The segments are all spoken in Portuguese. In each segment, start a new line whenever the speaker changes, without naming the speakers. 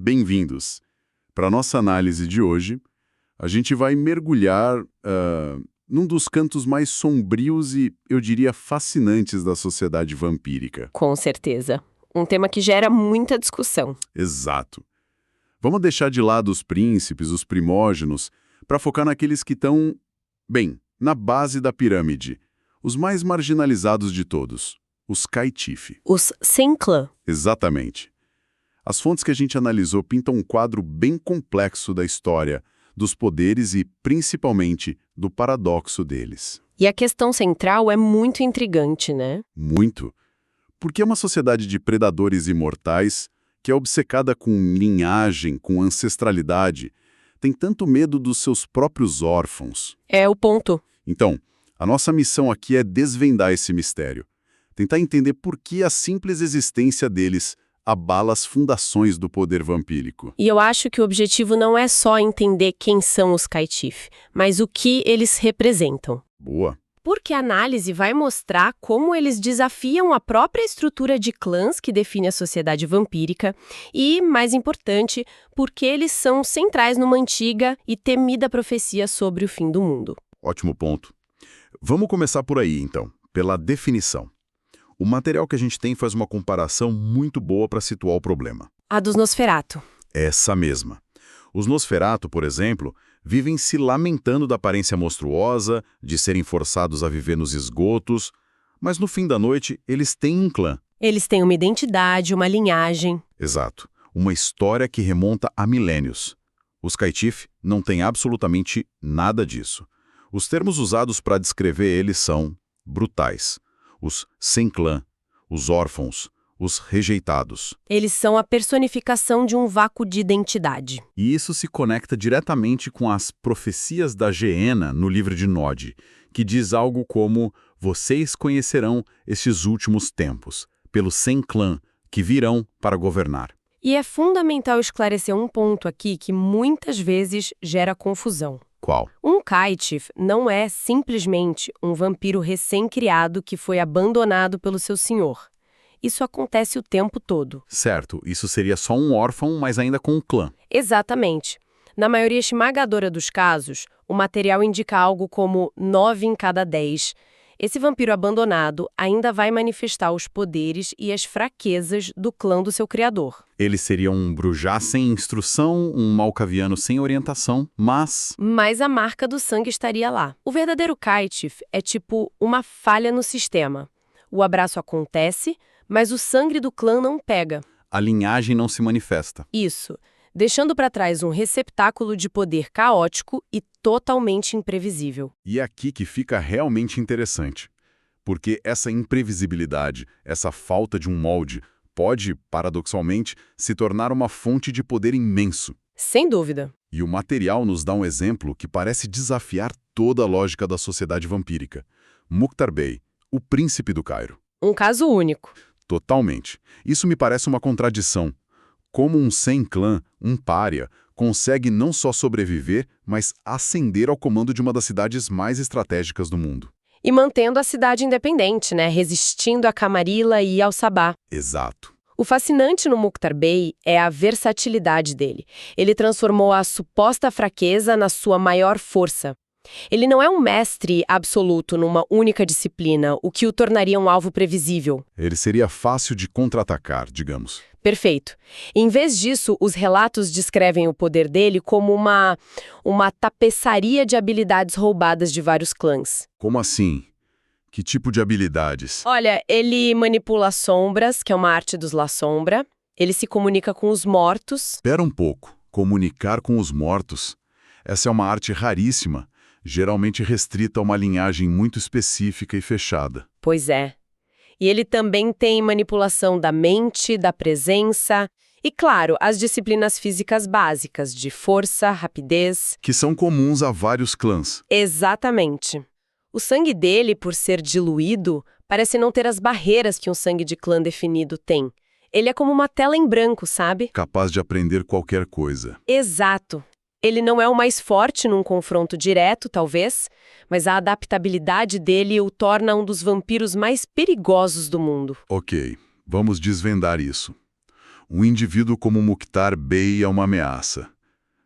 bem-vindos. Para a nossa análise de hoje, a gente vai mergulhar num dos cantos mais sombrios e, eu diria, fascinantes da sociedade vampírica.
Com certeza. Um tema que gera muita discussão.
Exato. Vamos deixar de lado os príncipes, os primógenos, para focar naqueles que estão, bem, na base da pirâmide, os mais marginalizados de todos, os caitife.
Os sem clã.
Exatamente. As fontes que a gente analisou pintam um quadro bem complexo da história, dos poderes e, principalmente, do paradoxo deles.
E a questão central é muito intrigante, né?
Muito. Porque é uma sociedade de predadores imortais que é obcecada com linhagem, com ancestralidade, tem tanto medo dos seus próprios órfãos.
É o ponto.
Então, a nossa missão aqui é desvendar esse mistério, tentar entender por que a simples existência deles abala as fundações do poder vampírico.
E eu acho que o objetivo não é só entender quem são os caitife, mas o que eles representam.
Boa.
Porque a análise vai mostrar como eles desafiam a própria estrutura de clãs que define a sociedade vampírica e, mais importante, porque eles são centrais numa antiga e temida profecia sobre o fim do mundo.
Ótimo ponto. Vamos começar por aí, então, pela definição. O material que a gente tem faz uma comparação muito boa para situar o problema.
A dos Nosferatu.
Essa mesma. Os Nosferatu, por exemplo, vivem se lamentando da aparência monstruosa, de serem forçados a viver nos esgotos, mas no fim da noite eles têm um clã.
Eles têm uma identidade, uma linhagem.
Exato. Uma história que remonta a milênios. Os caitife não têm absolutamente nada disso. Os termos usados para descrever eles são brutais. Os sem clã, os órfãos, os rejeitados.
Eles são a personificação de um vácuo de identidade.
E isso se conecta diretamente com as profecias da Gehenna no livro de Nod, que diz algo como: vocês conhecerão estes últimos tempos, pelos sem clã, que virão para governar.
E é fundamental esclarecer um ponto aqui que muitas vezes gera confusão.
Qual?
Um caitife não é simplesmente um vampiro recém-criado que foi abandonado pelo seu senhor. Isso acontece o tempo todo.
Certo, isso seria só um órfão, mas ainda com um clã.
Exatamente. Na maioria esmagadora dos casos, o material indica algo como 9 em cada 10. Esse vampiro abandonado ainda vai manifestar os poderes e as fraquezas do clã do seu criador.
Ele seria um brujá sem instrução, um malcaviano sem orientação, mas
a marca do sangue estaria lá. O verdadeiro caitife é tipo uma falha no sistema. O abraço acontece, mas o sangue do clã não pega.
a linhagem não se manifesta.
Isso, deixando para trás um receptáculo de poder caótico e totalmente imprevisível.
E é aqui que fica realmente interessante, porque essa imprevisibilidade, essa falta de um molde, pode, paradoxalmente, se tornar uma fonte de poder imenso.
Sem dúvida.
E o material nos dá um exemplo que parece desafiar toda a lógica da sociedade vampírica. Mukhtar Bey, o príncipe do Cairo.
Um caso único.
Totalmente. Isso me parece uma contradição. Como um sem-clã, um pária, consegue não só sobreviver, mas ascender ao comando de uma das cidades mais estratégicas do mundo.
E mantendo a cidade independente, né? Resistindo a Camarilla e ao Sabá.
Exato.
O fascinante no Mukhtar Bey é a versatilidade dele. Ele transformou a suposta fraqueza na sua maior força. Ele não é um mestre absoluto numa única disciplina, o que o tornaria um alvo previsível.
Ele seria fácil de contra-atacar, digamos.
Perfeito. Em vez disso, os relatos descrevem o poder dele como uma tapeçaria de habilidades roubadas de vários clãs.
Como assim? Que tipo de habilidades?
Olha, ele manipula sombras, que é uma arte dos La Sombra. Ele se comunica com os mortos.
Espera um pouco. Comunicar com os mortos? Essa é uma arte raríssima, geralmente restrita a uma linhagem muito específica e fechada.
Pois é. E ele também tem manipulação da mente, da presença e, claro, as disciplinas físicas básicas de força, rapidez.
Que são comuns a vários clãs.
Exatamente. O sangue dele, por ser diluído, parece não ter as barreiras que um sangue de clã definido tem. Ele é como uma tela em branco, sabe?
Capaz de aprender qualquer coisa.
Exato. Ele não é o mais forte num confronto direto, talvez, mas a adaptabilidade dele o torna um dos vampiros mais perigosos do mundo.
Ok, vamos desvendar isso. Um indivíduo como Mukhtar Bey é uma ameaça.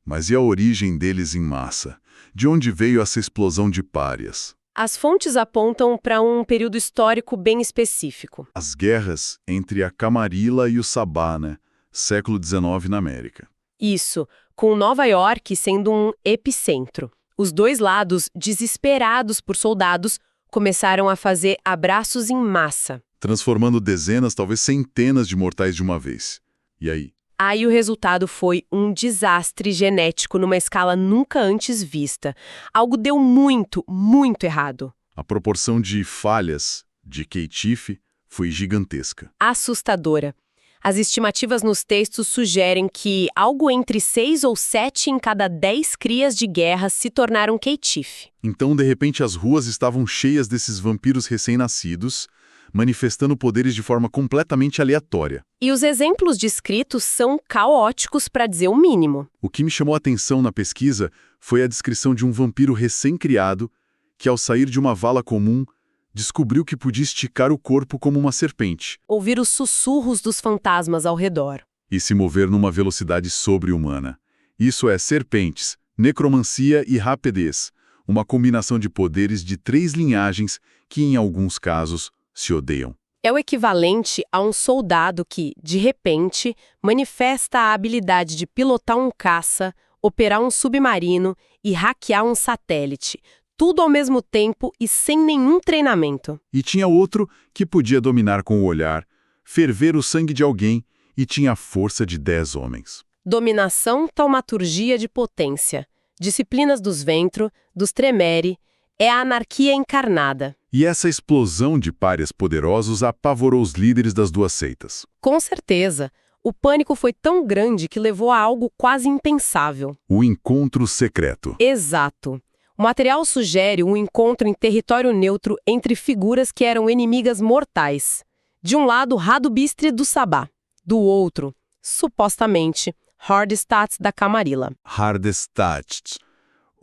Mas e a origem deles em massa? De onde veio essa explosão de párias?
As fontes apontam para um período histórico bem específico.
As guerras entre a Camarilla e o Sabah, né? Século XIX na América.
Isso, com Nova York sendo um epicentro. Os dois lados, desesperados por soldados, começaram a fazer abraços em massa.
Transformando dezenas, talvez centenas de mortais de uma vez. E aí?
Aí o resultado foi um desastre genético numa escala nunca antes vista. Algo deu muito, muito errado.
A proporção de falhas de Qatif foi gigantesca.
Assustadora. As estimativas nos textos sugerem que algo entre 6 ou 7 em cada 10 crias de guerra se tornaram Qatif.
Então, de repente, as ruas estavam cheias desses vampiros recém-nascidos, manifestando poderes de forma completamente aleatória.
E os exemplos descritos são caóticos, para dizer o mínimo.
O que me chamou a atenção na pesquisa foi a descrição de um vampiro recém-criado que, ao sair de uma vala comum, descobriu que podia esticar o corpo como uma serpente.
Ouvir os sussurros dos fantasmas ao redor.
E se mover numa velocidade sobre-humana. Isso é serpentes, necromancia e rapidez, uma combinação de poderes de 3 linhagens que, em alguns casos, se odeiam.
É o equivalente a um soldado que, de repente, manifesta a habilidade de pilotar um caça, operar um submarino e hackear um satélite. Tudo ao mesmo tempo e sem nenhum treinamento.
E tinha outro que podia dominar com o olhar, ferver o sangue de alguém e tinha a força de 10 homens.
Dominação, taumaturgia de potência. Disciplinas dos Ventro, dos Tremere. É a anarquia encarnada.
E essa explosão de párias poderosos apavorou os líderes das duas seitas.
Com certeza. O pânico foi tão grande que levou a algo quase impensável.
O encontro secreto.
Exato. O material sugere um encontro em território neutro entre figuras que eram inimigas mortais. De um lado, Radubistre do Sabá. Do outro, supostamente, Hardestat da Camarilla.
Hardestat,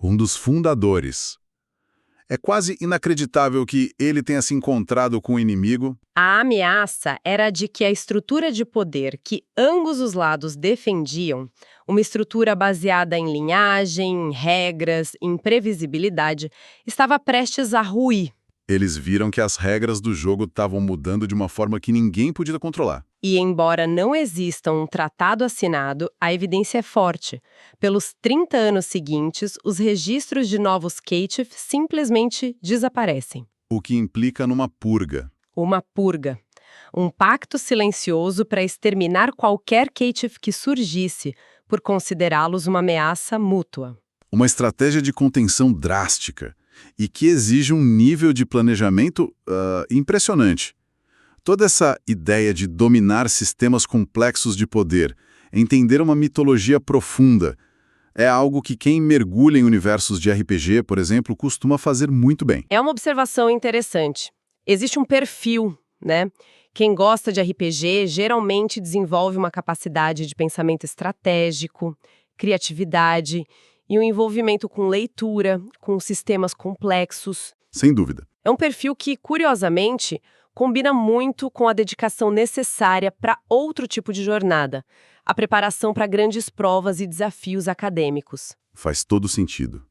um dos fundadores. É quase inacreditável que ele tenha se encontrado com o inimigo.
A ameaça era de que a estrutura de poder que ambos os lados defendiam, uma estrutura baseada em linhagem, em regras, em previsibilidade, estava prestes a ruir.
Eles viram que as regras do jogo estavam mudando de uma forma que ninguém podia controlar.
E embora não exista um tratado assinado, a evidência é forte. Pelos 30 anos seguintes, os registros de novos Qatif simplesmente desaparecem.
O que implica numa purga.
Uma purga. Um pacto silencioso para exterminar qualquer Qatif que surgisse, por considerá-los uma ameaça mútua.
Uma estratégia de contenção drástica e que exige um nível de planejamento impressionante. Toda essa ideia de dominar sistemas complexos de poder, entender uma mitologia profunda, é algo que quem mergulha em universos de RPG, por exemplo, costuma fazer muito bem.
É uma observação interessante. Existe um perfil, né? Quem gosta de RPG geralmente desenvolve uma capacidade de pensamento estratégico, criatividade e um envolvimento com leitura, com sistemas complexos.
Sem dúvida.
É um perfil que, curiosamente, combina muito com a dedicação necessária para outro tipo de jornada, a preparação para grandes provas e desafios acadêmicos.
Faz todo sentido.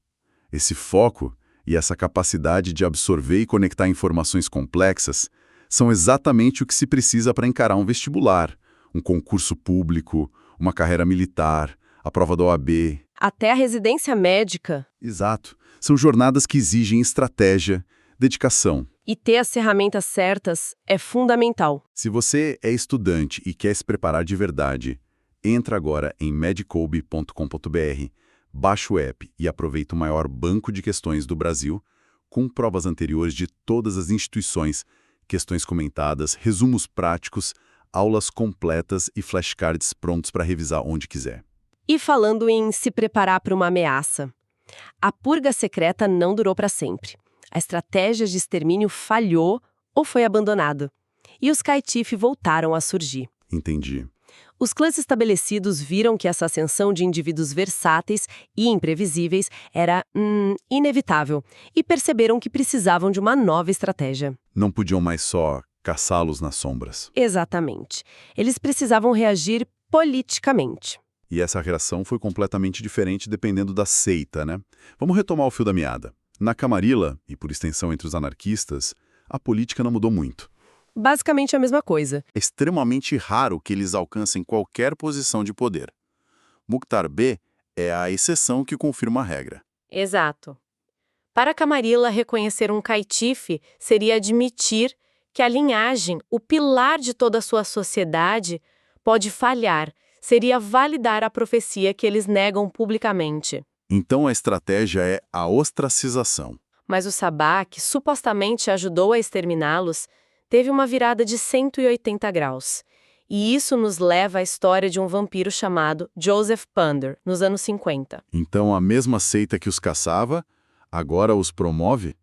Esse foco e essa capacidade de absorver e conectar informações complexas são exatamente o que se precisa para encarar um vestibular, um concurso público, uma carreira militar, a prova da OAB.
Até a residência médica.
Exato. São jornadas que exigem estratégia, dedicação.
E ter as ferramentas certas é fundamental.
Se você é estudante e quer se preparar de verdade, entra agora em medicobe.com.br, baixa o app e aproveita o maior banco de questões do Brasil, com provas anteriores de todas as instituições, questões comentadas, resumos práticos, aulas completas e flashcards prontos para revisar onde quiser.
E falando em se preparar para uma ameaça, a purga secreta não durou para sempre. A estratégia de extermínio falhou ou foi abandonada. E os Qatif voltaram a surgir.
Entendi.
Os clãs estabelecidos viram que essa ascensão de indivíduos versáteis e imprevisíveis era inevitável e perceberam que precisavam de uma nova estratégia.
Não podiam mais só caçá-los nas sombras.
Exatamente. Eles precisavam reagir politicamente.
E essa reação foi completamente diferente dependendo da seita, né? Vamos retomar o fio da meada. Na Camarilla, e por extensão entre os anarquistas, a política não mudou muito.
Basicamente a mesma coisa.
É extremamente raro que eles alcancem qualquer posição de poder. Mukhtar B é a exceção que confirma a regra.
Exato. Para Camarilla, reconhecer um caitife seria admitir que a linhagem, o pilar de toda a sua sociedade, pode falhar, seria validar a profecia que eles negam publicamente.
Então a estratégia é a ostracização.
Mas o Sabá, que supostamente ajudou a exterminá-los, teve uma virada de 180 graus. E isso nos leva à história de um vampiro chamado Joseph Pander, nos anos 50.
Então a mesma seita que os caçava, agora os promove?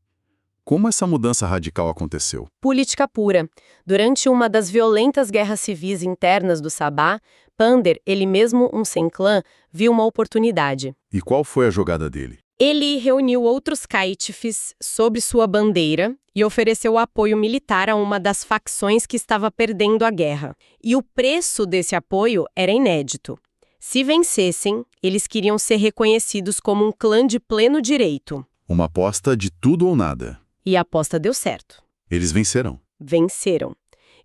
Como essa mudança radical aconteceu?
Política pura. Durante uma das violentas guerras civis internas do Sabá, Pander, ele mesmo um sem-clã, viu uma oportunidade.
E qual foi a jogada dele?
Ele reuniu outros caitifes sob sua bandeira e ofereceu apoio militar a uma das facções que estava perdendo a guerra. E o preço desse apoio era inédito. Se vencessem, eles queriam ser reconhecidos como um clã de pleno direito.
Uma aposta de tudo ou nada.
E a aposta deu certo.
Eles vencerão.
Venceram.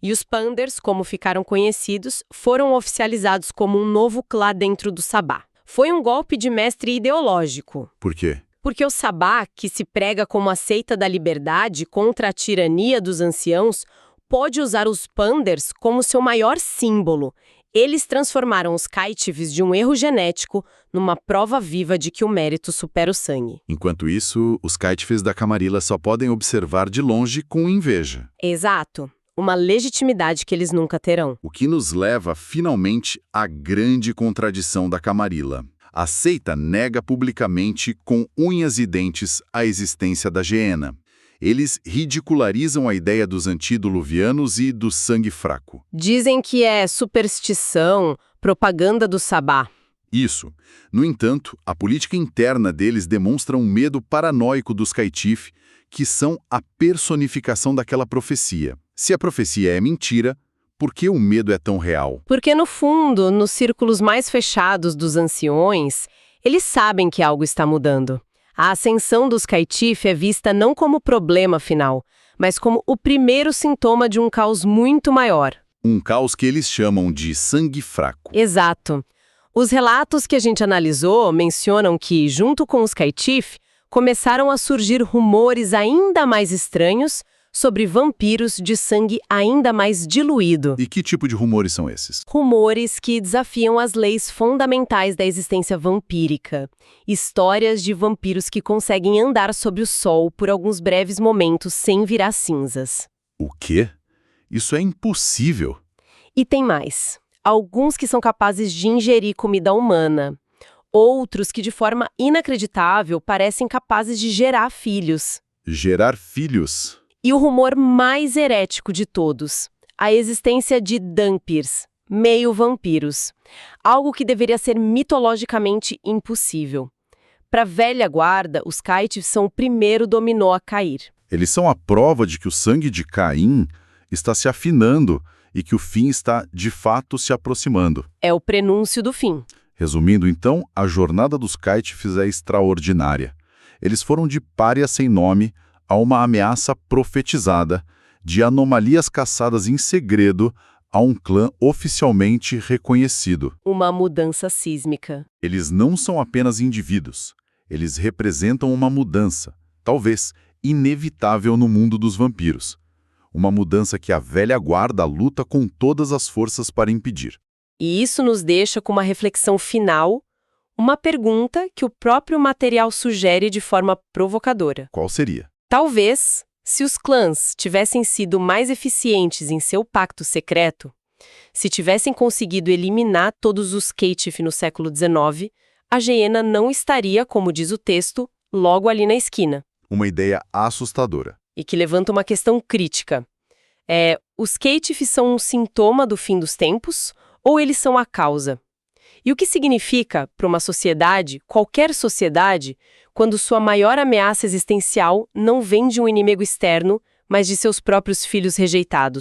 E os Panders, como ficaram conhecidos, foram oficializados como um novo clã dentro do Sabá. Foi um golpe de mestre ideológico.
Por quê?
Porque o Sabá, que se prega como a seita da liberdade contra a tirania dos anciãos, pode usar os Panders como seu maior símbolo. Eles transformaram os caitives de um erro genético numa prova viva de que o mérito supera o sangue.
Enquanto isso, os caitifes da Camarilla só podem observar de longe com inveja.
Exato. Uma legitimidade que eles nunca terão.
O que nos leva, finalmente, à grande contradição da Camarilla. A seita nega publicamente, com unhas e dentes, a existência da Gehenna. Eles ridicularizam a ideia dos antediluvianos e do sangue fraco.
Dizem que é superstição, propaganda do Sabá.
Isso. No entanto, a política interna deles demonstra um medo paranoico dos caitife, que são a personificação daquela profecia. Se a profecia é mentira, por que o medo é tão real?
Porque, no fundo, nos círculos mais fechados dos anciões, eles sabem que algo está mudando. A ascensão dos caitife é vista não como problema final, mas como o primeiro sintoma de um caos muito maior.
Um caos que eles chamam de sangue fraco.
Exato. Os relatos que a gente analisou mencionam que, junto com os caitife, começaram a surgir rumores ainda mais estranhos sobre vampiros de sangue ainda mais diluído.
E que tipo de rumores são esses?
Rumores que desafiam as leis fundamentais da existência vampírica. Histórias de vampiros que conseguem andar sob o sol por alguns breves momentos sem virar cinzas.
O quê? Isso é impossível.
E tem mais. Alguns que são capazes de ingerir comida humana. Outros que, de forma inacreditável, parecem capazes de gerar filhos.
Gerar filhos?
E o rumor mais herético de todos, a existência de Dhampirs, meio-vampiros. Algo que deveria ser mitologicamente impossível. Para a velha guarda, os caitifes são o primeiro dominó a cair.
Eles são a prova de que o sangue de Caim está se afinando e que o fim está, de fato, se aproximando.
É o prenúncio do fim.
Resumindo, então, a jornada dos caitifes é extraordinária. Eles foram de pária sem nome a uma ameaça profetizada, de anomalias caçadas em segredo a um clã oficialmente reconhecido.
Uma mudança sísmica.
Eles não são apenas indivíduos. Eles representam uma mudança, talvez inevitável no mundo dos vampiros. Uma mudança que a velha guarda luta com todas as forças para impedir.
E isso nos deixa com uma reflexão final, uma pergunta que o próprio material sugere de forma provocadora.
Qual seria?
Talvez, se os clãs tivessem sido mais eficientes em seu pacto secreto, se tivessem conseguido eliminar todos os caitife no século XIX, a Gehenna não estaria, como diz o texto, logo ali na esquina.
Uma ideia assustadora.
E que levanta uma questão crítica. Os caitife são um sintoma do fim dos tempos ou eles são a causa? E o que significa, para uma sociedade, qualquer sociedade, quando sua maior ameaça existencial não vem de um inimigo externo, mas de seus próprios filhos rejeitados?